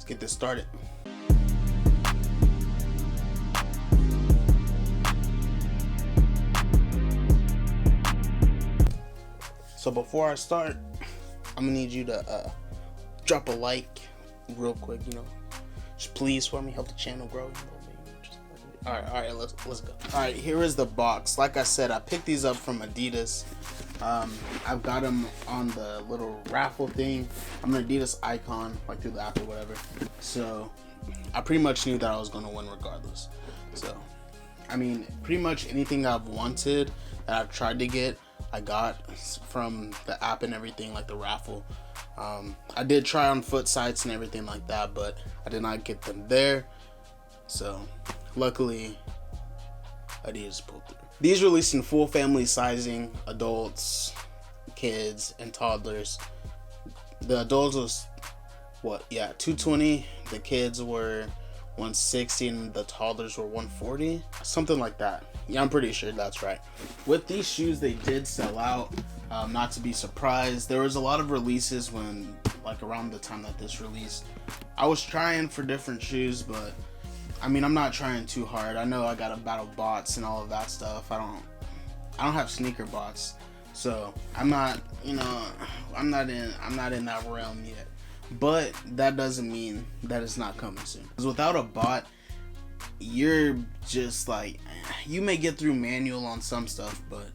let's get this started. So before I start, I'm gonna need you to drop a like real quick, just please for me, help the channel grow. All right, let's go. All right, here is the box. Like I said, I picked these up from Adidas. I've got them on the little raffle thing. I'm an Adidas icon, like through the app or whatever. So I pretty much knew that I was gonna win regardless. So, I mean, pretty much anything I've wanted that I've tried to get, I got from the app and everything, like the raffle. I did try on foot sites and everything like that, but I did not get them there. So luckily, Adidas pulled through. These released in full family sizing, adults, kids, and toddlers. The adults was 220. The kids were 160, and the toddlers were 140, something like that. Yeah, I'm pretty sure that's right. With these shoes, they did sell out. Not to be surprised, there was a lot of releases when, like, around the time that this released. I was trying for different shoes, but I mean, I'm not trying too hard. I know I gotta battle bots and all of that stuff. I don't have sneaker bots, so I'm not in that realm yet. But that doesn't mean that it's not coming soon. Because without a bot, you're just like, you may get through manual on some stuff, but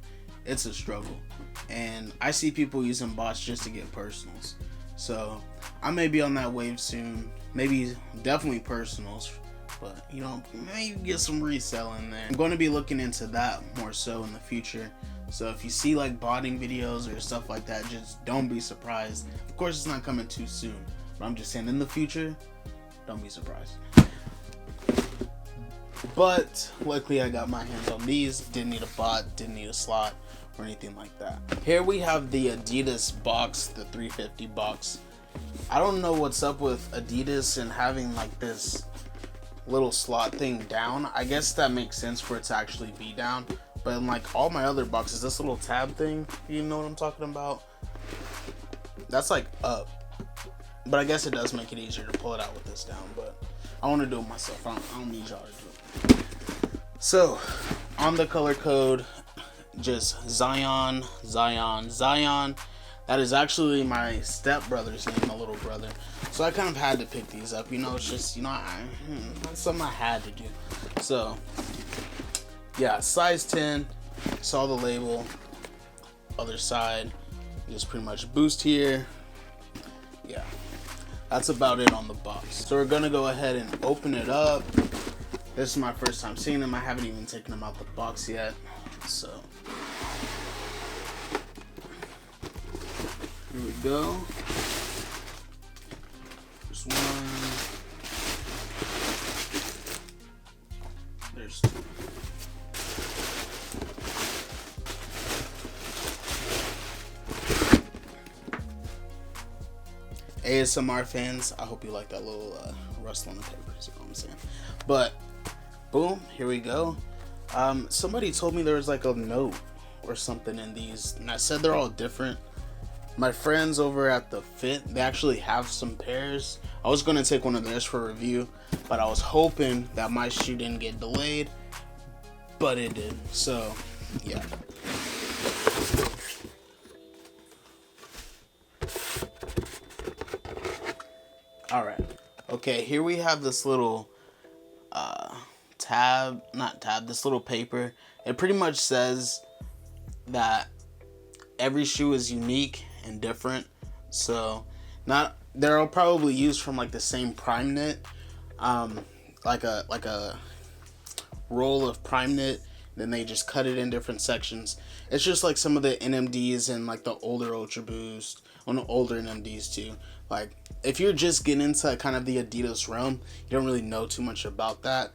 it's a struggle. And I see people using bots just to get personals. So I may be on that wave soon. Maybe definitely personals. But, maybe get some resell in there. I'm going to be looking into that more so in the future. So if you see like botting videos or stuff like that, just don't be surprised. Of course, it's not coming too soon. But I'm just saying, in the future, don't be surprised. But luckily, I got my hands on these. Didn't need a bot, didn't need a slot, or anything like that. Here we have the Adidas box, the 350 box. I don't know what's up with Adidas and having like this little slot thing down. I guess that makes sense for it to actually be down, but in like all my other boxes, this little tab thing, you know what I'm talking about, that's like up. But I guess it does make it easier to pull it out with this down, but I want to do it myself. I don't need y'all to do it. So on the color code, just Zyon. That is actually my stepbrother's name, my little brother. So I kind of had to pick these up. It's just, that's something I had to do. So, yeah, size 10. Saw the label. Other side. Just pretty much boost here. Yeah, that's about it on the box. So we're going to go ahead and open it up. This is my first time seeing them. I haven't even taken them out the box yet. So here we go. There's one. There's two. ASMR fans, I hope you like that little rustle on the paper. You know what I'm saying? But boom, here we go. Somebody told me there was like a note or something in these, and I said they're all different. My friends over at the Fit, they actually have some pairs. I was going to take one of theirs for review, but I was hoping that my shoe didn't get delayed, but it did. So, yeah. Alright. Okay, here we have this little this little paper. It pretty much says that every shoe is unique and different. So they're all probably used from like the same Primeknit, like a roll of Primeknit. Then they just cut it in different sections. It's just like some of the NMDs and like the older Ultra Boost, on the older NMDs too. Like if you're just getting into kind of the Adidas realm, you don't really know too much about that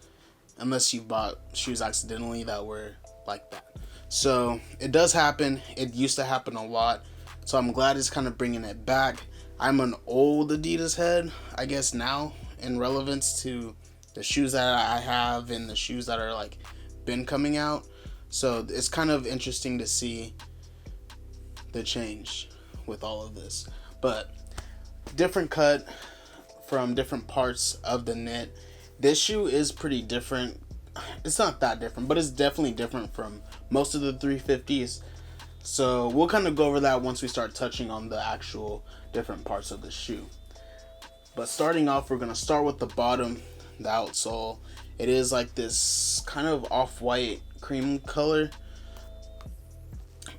unless you bought shoes accidentally that were like that. So it does happen. It used to happen a lot. So I'm glad it's kind of bringing it back. I'm an old Adidas head, I guess now, in relevance to the shoes that I have and the shoes that are like been coming out. So it's kind of interesting to see the change with all of this. But different cut, from different parts of the knit, this shoe is pretty different. It's not that different, but it's definitely different from most of the 350s. So we'll kind of go over that once we start touching on the actual different parts of the shoe. But starting off, we're going to start with the bottom, the outsole. It is like this kind of off-white cream color.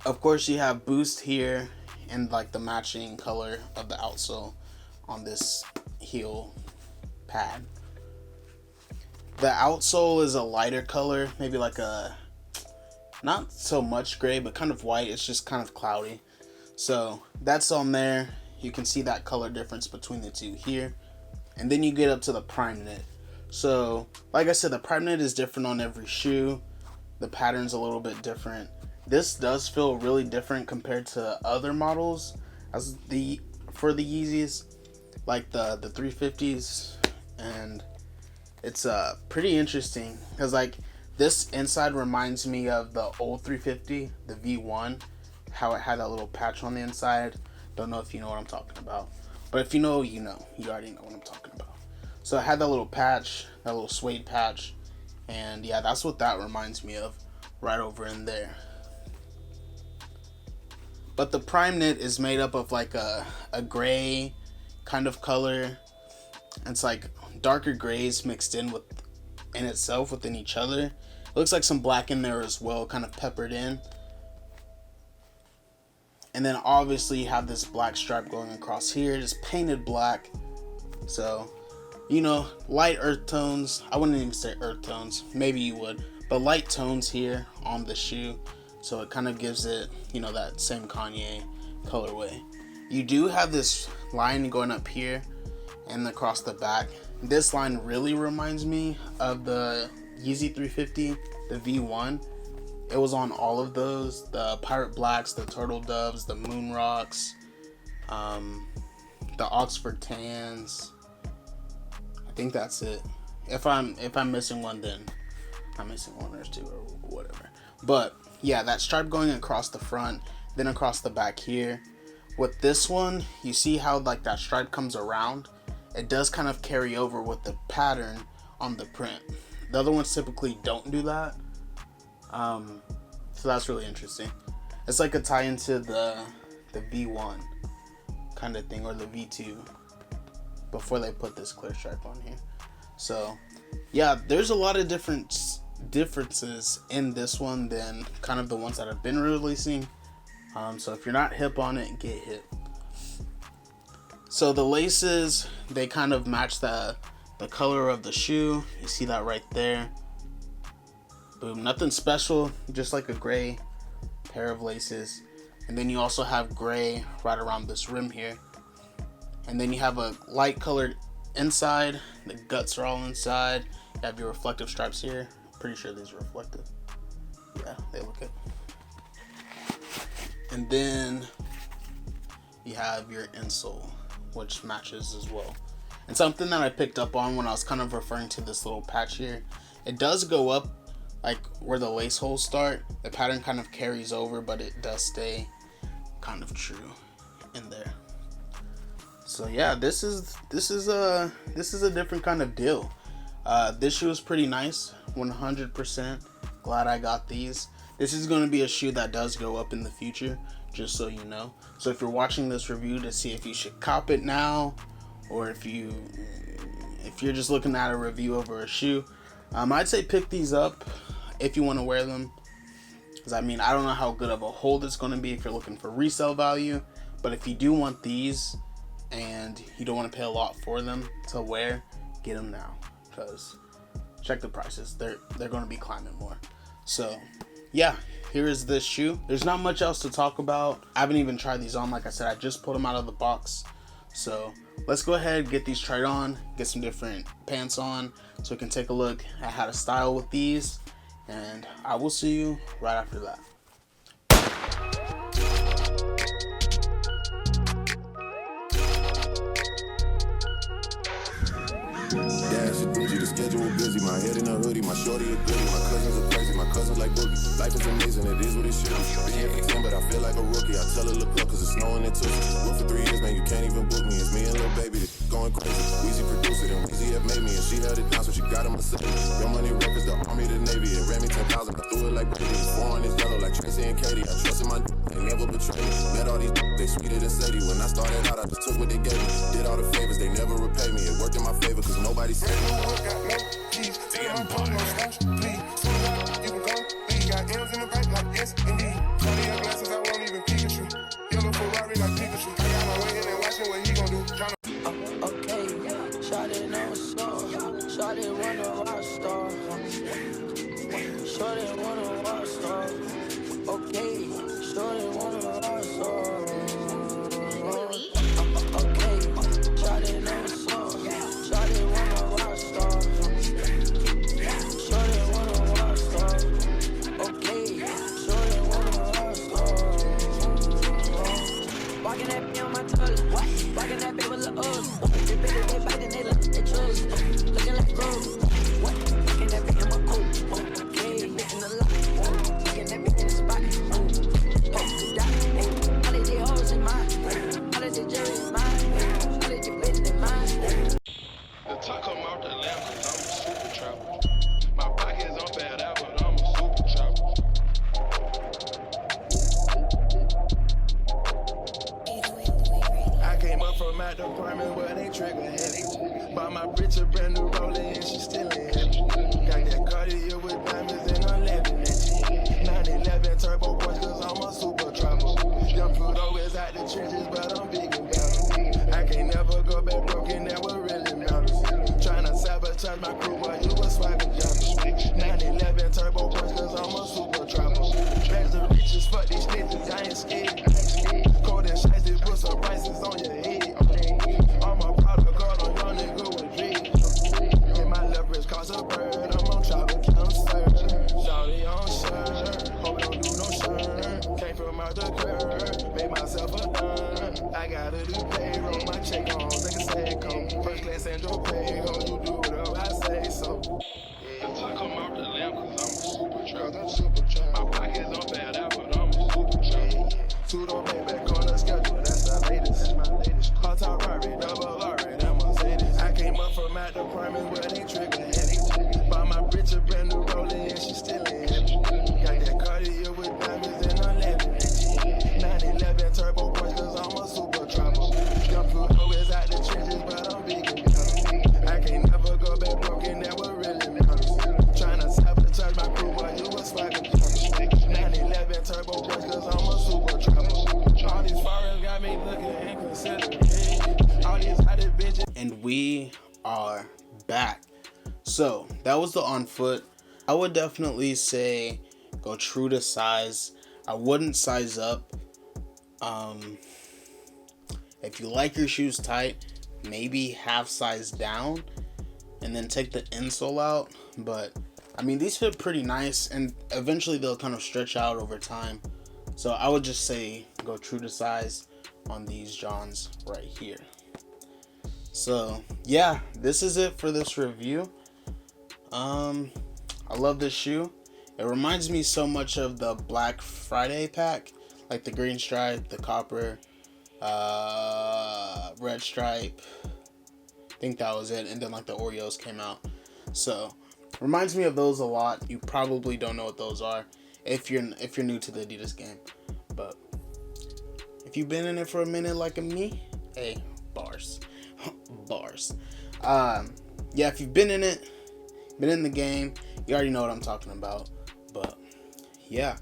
Of course, you have boost here and like the matching color of the outsole on this heel pad. The outsole is a lighter color, maybe like a, not so much gray, but kind of white. It's just kind of cloudy. So that's on there. You can see that color difference between the two here. And then you get up to the Primeknit. So like I said, the Primeknit is different on every shoe. The pattern's a little bit different. This does feel really different compared to other models for the Yeezys, like the 350s, and it's pretty interesting because like this inside reminds me of the old 350, the V1, how it had that little patch on the inside. Don't know if you know what I'm talking about, but if you know, you know. You already know what I'm talking about. So it had that little patch, that little suede patch, and yeah, that's what that reminds me of right over in there. But the Primeknit is made up of like a gray kind of color. It's like darker grays mixed in itself within each other. It looks like some black in there as well, kind of peppered in. And then obviously you have this black stripe going across here, just painted black. So, you know, light earth tones. I wouldn't even say earth tones, maybe you would, but light tones here on the shoe. So it kind of gives it, you know, that same Kanye colorway. You do have this line going up here and across the back. This line really reminds me of the Yeezy 350, the V1. It was on all of those, the Pirate Blacks, the Turtle Doves, the Moon Rocks, the Oxford Tans. I think that's it. If I'm missing one, then I'm missing one or two or whatever. But yeah, that stripe going across the front, then across the back here. With this one, you see how like that stripe comes around? It does kind of carry over with the pattern on the print. The other ones typically don't do that. So that's really interesting. It's like a tie into the V1 kind of thing, or the V2, before they put this clear stripe on here. So yeah, there's a lot of differences in this one than kind of the ones that have been releasing. So if you're not hip on it, get hip. So the laces, they kind of match the color of the shoe. You see that right there. Boom, nothing special, just like a gray pair of laces. And then you also have gray right around this rim here. And then you have a light colored inside. The guts are all inside. You have your reflective stripes here. Pretty sure these are reflective. Yeah, they look good. And then you have your insole, which matches as well. And something that I picked up on when I was kind of referring to this little patch here, it does go up like where the lace holes start. The pattern kind of carries over, but it does stay kind of true in there. So yeah, this is a different kind of deal. This shoe is pretty nice, 100%. Glad I got these. This is going to be a shoe that does go up in the future, just so you know. So if you're watching this review to see if you should cop it now, or if you're just looking at a review over a shoe, I'd say pick these up if you want to wear them. Because I mean, I don't know how good of a hold it's going to be if you're looking for resale value, but if you do want these and you don't want to pay a lot for them to wear, get them now, because check the prices. They're going to be climbing more. So yeah, here is this shoe. There's not much else to talk about. I haven't even tried these on. Like I said, I just pulled them out of the box. So let's go ahead, get these tried on, get some different pants on, so we can take a look at how to style with these, and I will see you right after that. The schedule busy, my head in a hoodie, my shorty a goodie, my cousins are crazy, my cousins like boogie. Life is amazing, it is what it should be. Been here for 10, but I feel like a rookie. I tell her look up, cause it's snowing in Tucson. Booked for 3 years, man, you can't even book me. It's me and Lil Baby, this going crazy. Weezy and Katie. I trusted my they never betrayed me. Met all these they sweeter than Sadie. When I started out, I just took what they gave me. Did all the favors, they never repaid me. It worked in my favor, cause nobody said it. The Empire. You can go, we got M's in the bank like S and D. Cardi your glasses, I won't even Pikachu. Yellow Ferrari like Pikachu. I got my way in and watching what he gon' do. Okay, shawty no star, shawty wanna rock star, shawty wanna rock star. Okay, shawty wanna rock star. Okay, shawty no star, shawty wanna rock star, shawty wanna rock star. Okay, shawty wanna rock star. Walking that B on my toilet, walking that baby look up. They big, they biting, they look, they trust. Looking like growth. What? Looking that big in my coat. Okay, big in the lot. Looking that big in the spot. All of these hoes in mine. All of these jury in mine. All of these bitches in mine. The top come out the lamp, cause I'm a super trapper. My pockets on bad out, but I'm a super trapper. I came up from out the apartment where they trigger heavy. Bought my bitch a brand new roller and she still in heavy. Got that Cartier with diamonds and I'm laughing at you. 911 turbo boys cause I'm a super trapper. Young Pluto is out the trenches but I'm big and balanced. I can't never go back broken, that what really matters. Tryna sabotage my crew while you a swaggin' jumper. 911 turbo boys cause I'm a super trapper. Bags of riches, fuck these niggas, I ain't scared. Cold and shiesty, put some prices on your head. All my product card on your nigga with dread. And my leverage cost a bird, I'm on travel cancer. Shawty on shirt, hope don't do no shirt. Came from out the curb, made myself a dime. I gotta do payroll, my check on, like a Seiko. First class Andrew Pago, you do whatever I say so. The top come out the lamp cause I'm a super trap. My pockets on bad out, but I'm a super trap. Two-door back on the schedule, that's the latest. My latest. Hot top Rari, double Rari, that Mercedes. I came up from out the apartment where they trigger heavy. Bought my bitch a brand new roller and she still in heavy. Got that Cartier with diamonds and I'm laughing at you. 911 turbo boys cause I'm a super trapper. Young Pluto is out the trenches but I'm big and balanced. I can't never go back broken, that what really matters. Tryna sabotage my crew while you a swaggin' jumper. 911 turbo boys cause I'm a super trapper. All these foreigns got me looking inconsiderate. All these hottest bitches. And we are back. So that was the on foot. I would definitely say go true to size. I wouldn't size up. If you like your shoes tight, maybe half size down and then take the insole out. But I mean, these fit pretty nice and eventually they'll kind of stretch out over time. So I would just say go true to size on these Johns right here. So yeah, this is it for this review. I love this shoe. It reminds me so much of the Black Friday pack, like the green stripe, the copper, red stripe. I think that was it, and then like the Oreos came out. So reminds me of those a lot. You probably don't know what those are if you're new to the Adidas game, but if you've been in it for a minute like me, hey, bars. Yeah, if you've been in it, been in the game, you already know what I'm talking about. But yeah,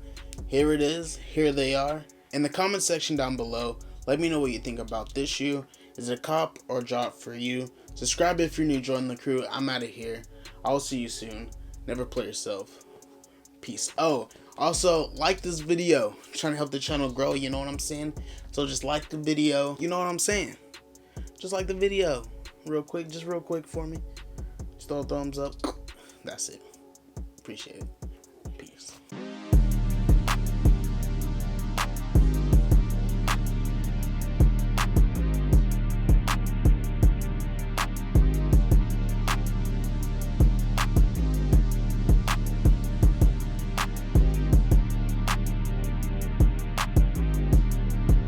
here it is, here they are. In the comment section down below, let me know what you think about this shoe. Is it a cop or drop for you? Subscribe if you're new, join the crew. I'm out of here. I'll see you soon. Never play yourself. Peace. Oh, also like this video. I'm trying to help the channel grow, you know what I'm saying? So just like the video, you know what I'm saying? Just like the video. Real quick for me. Just throw a thumbs up. That's it. Appreciate it.